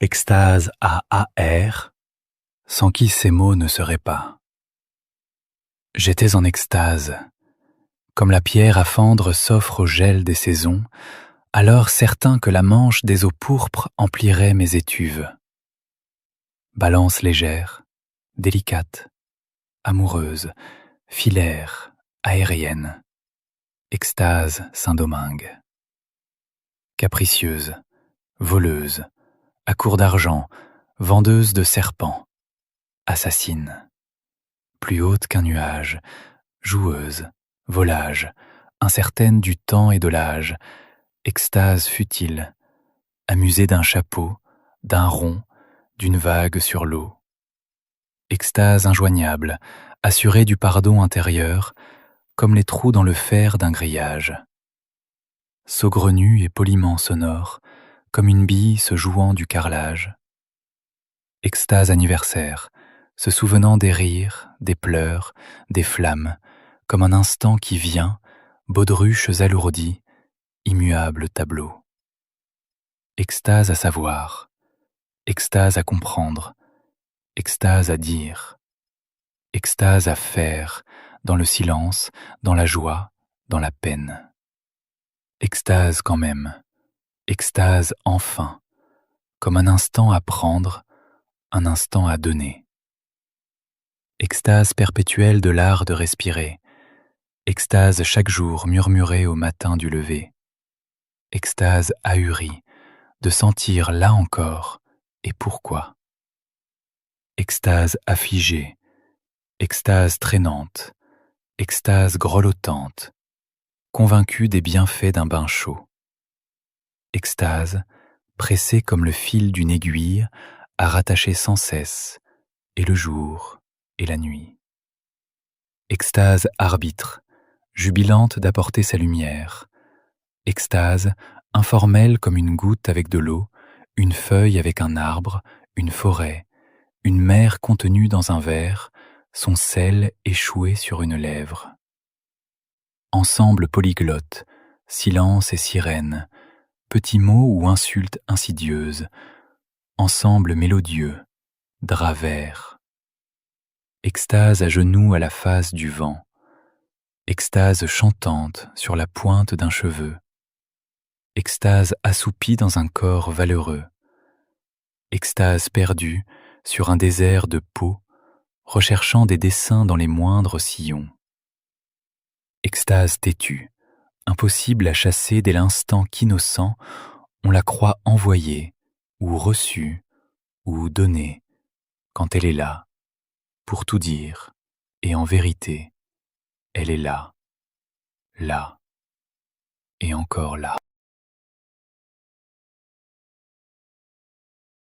Extase A-A-R, sans qui ces mots ne seraient pas. J'étais en extase. Comme la pierre à fendre s'offre au gel des saisons, alors certain que la manche des eaux pourpres emplirait mes étuves. Balance légère, délicate, amoureuse, filaire, aérienne, extase Saint-Domingue. Capricieuse, voleuse, à court d'argent, vendeuse de serpents, assassine. Plus haute qu'un nuage, joueuse, volage, incertaine du temps et de l'âge, extase futile, amusée d'un chapeau, d'un rond, d'une vague sur l'eau. Extase injoignable, assurée du pardon intérieur, comme les trous dans le fer d'un grillage. Saugrenu et poliment sonore, comme une bille se jouant du carrelage. Extase anniversaire, se souvenant des rires, des pleurs, des flammes, comme un instant qui vient, baudruches alourdies, immuable tableau. Extase à savoir, extase à comprendre, extase à dire, extase à faire, dans le silence, dans la joie, dans la peine. Extase quand même, extase enfin, comme un instant à prendre, un instant à donner. Extase perpétuelle de l'art de respirer, extase chaque jour murmurée au matin du lever. Extase ahurie, de sentir là encore, et pourquoi. Extase affligée, extase traînante, extase grelottante, convaincue des bienfaits d'un bain chaud. Extase, pressée comme le fil d'une aiguille, à rattacher sans cesse, et le jour, et la nuit. Extase arbitre, jubilante d'apporter sa lumière. Extase, informelle comme une goutte avec de l'eau, une feuille avec un arbre, une forêt, une mer contenue dans un verre, son sel échoué sur une lèvre. Ensemble polyglotte, silence et sirène, petits mots ou insultes insidieuses, ensemble mélodieux, drap vert. Extase à genoux à la face du vent, extase chantante sur la pointe d'un cheveu, extase assoupie dans un corps valeureux, extase perdue sur un désert de peau, recherchant des dessins dans les moindres sillons. Extase têtue, impossible à chasser dès l'instant qu'innocent, on la croit envoyée, ou reçue, ou donnée, quand elle est là, pour tout dire, et en vérité, elle est là, et encore là.